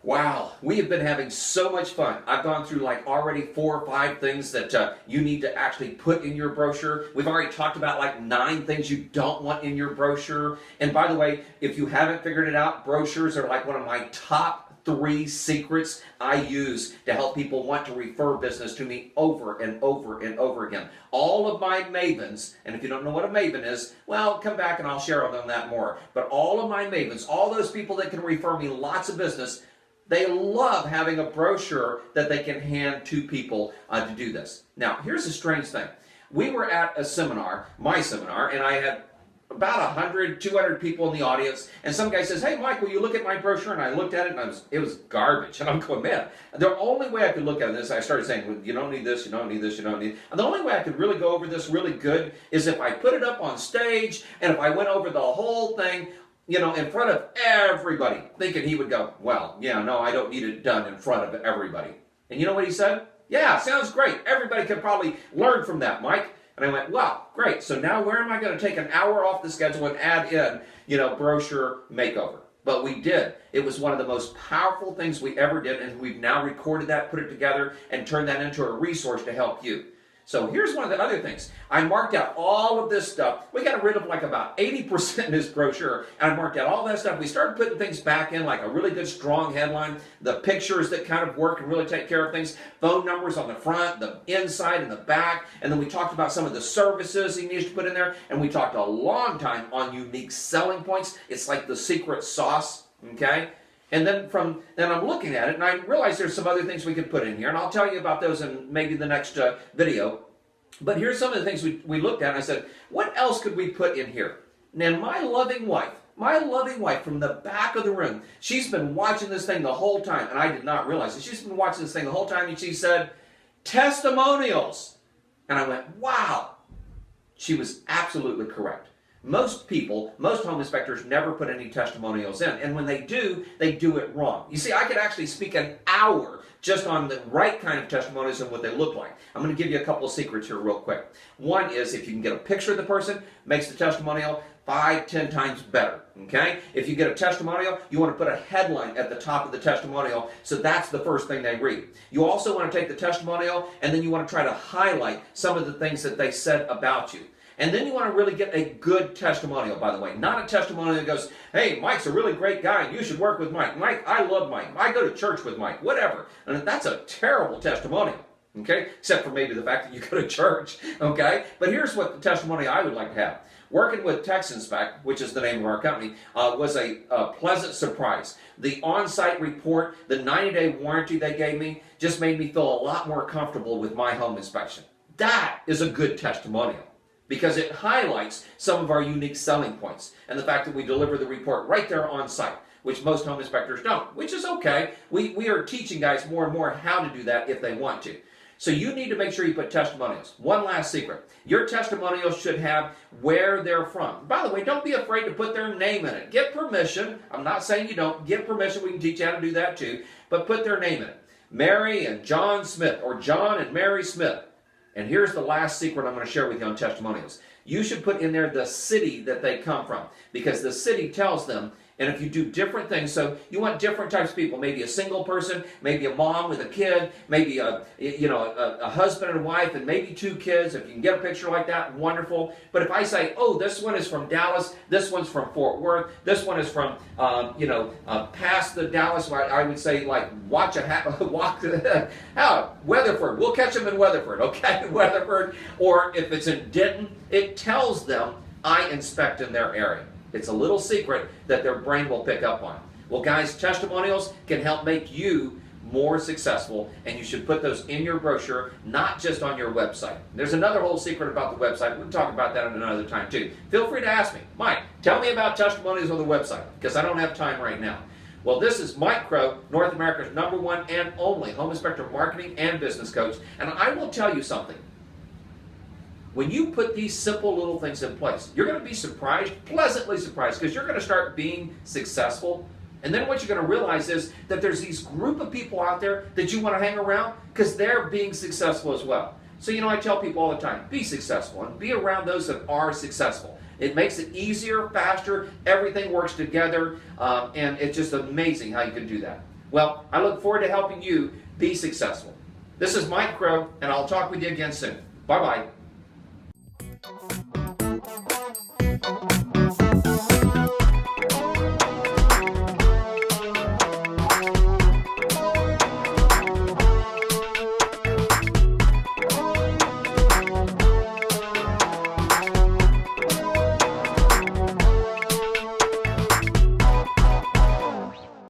Wow, we have been having so much fun. I've gone through like already 4 or 5 things that you need to actually put in your brochure. We've already talked about like 9 things you don't want in your brochure. And by the way, if you haven't figured it out, brochures are like one of my top 3 secrets I use to help people want to refer business to me over and over and over again. All of my mavens, and if you don't know what a maven is, well, come back and I'll share on that more. But all of my mavens, all those people that can refer me lots of business, they love having a brochure that they can hand to people to do this. Now, here's a strange thing. We were at a seminar, my seminar, and I had about 100, 200 people in the audience, and some guy says, "Hey, Mike, will you look at my brochure?" And I looked at it, and it was garbage. And I'm going, man, the only way I could look at this, I started saying, well, you don't need this, you don't need this, you don't need. And the only way I could really go over this really good is if I put it up on stage, and if I went over the whole thing, in front of everybody, thinking he would go, well, yeah, no, I don't need it done in front of everybody. And you know what he said? Yeah, sounds great. Everybody could probably learn from that, Mike. And I went, wow, great. So now where am I going to take an hour off the schedule and add in, brochure makeover? But we did. It was one of the most powerful things we ever did, and we've now recorded that, put it together, and turned that into a resource to help you. So here's one of the other things. I marked out all of this stuff. We got rid of like about 80% in this brochure, and I marked out all that stuff. We started putting things back in, like a really good strong headline, the pictures that kind of work and really take care of things, phone numbers on the front, the inside and the back, and then we talked about some of the services he needs to put in there, and we talked a long time on unique selling points. It's like the secret sauce, okay? And then I'm looking at it, and I realize there's some other things we could put in here, and I'll tell you about those in maybe the next video. But here's some of the things we looked at, and I said, what else could we put in here? And my loving wife from the back of the room, she's been watching this thing the whole time, and I did not realize it. She's been watching this thing the whole time, and she said, testimonials. And I went, wow. She was absolutely correct. Most home inspectors never put any testimonials in. And when they do it wrong. You see, I could actually speak an hour just on the right kind of testimonials and what they look like. I'm going to give you a couple of secrets here real quick. One is if you can get a picture of the person, makes the testimonial 5, 10 times better. Okay? If you get a testimonial, you want to put a headline at the top of the testimonial, so that's the first thing they read. You also want to take the testimonial, and then you want to try to highlight some of the things that they said about you. And then you want to really get a good testimonial, by the way. Not a testimonial that goes, hey, Mike's a really great guy, and you should work with Mike. Mike, I love Mike. I go to church with Mike, whatever. And that's a terrible testimonial, okay? Except for maybe the fact that you go to church, okay? But here's what the testimonial I would like to have. Working with TexInspect, which is the name of our company, was a pleasant surprise. The on-site report, the 90-day warranty they gave me, just made me feel a lot more comfortable with my home inspection. That is a good testimonial, because it highlights some of our unique selling points and the fact that we deliver the report right there on site, which most home inspectors don't, which is okay. We are teaching guys more and more how to do that if they want to. So you need to make sure you put testimonials. One last secret. Your testimonials should have where they're from. By the way, don't be afraid to put their name in it. Get permission. I'm not saying you don't. Get permission. We can teach you how to do that too. But put their name in it. Mary and John Smith, or John and Mary Smith. And here's the last secret I'm going to share with you on testimonials. You should put in there the city that they come from, because the city tells them. And if you do different things, so you want different types of people, maybe a single person, maybe a mom with a kid, maybe a husband and wife, and maybe 2 kids. If you can get a picture like that, wonderful. But if I say, oh, this one is from Dallas, this one's from Fort Worth, this one is from past the Dallas, I would say like Weatherford. We'll catch them in Weatherford, okay, Weatherford. Or if it's in Denton, it tells them I inspect in their area. It's a little secret that their brain will pick up on. Well, guys, testimonials can help make you more successful, and you should put those in your brochure, not just on your website. There's another whole secret about the website. We'll talk about that another time, too. Feel free to ask me, Mike, tell me about testimonials on the website, because I don't have time right now. Well, this is Mike Crow, North America's #1 and only home inspector marketing and business coach, and I will tell you something. When you put these simple little things in place, you're going to be surprised, pleasantly surprised, because you're going to start being successful. And then what you're going to realize is that there's these group of people out there that you want to hang around because they're being successful as well. So, I tell people all the time, be successful and be around those that are successful. It makes it easier, faster, everything works together, and it's just amazing how you can do that. Well, I look forward to helping you be successful. This is Mike Crow, and I'll talk with you again soon. Bye-bye.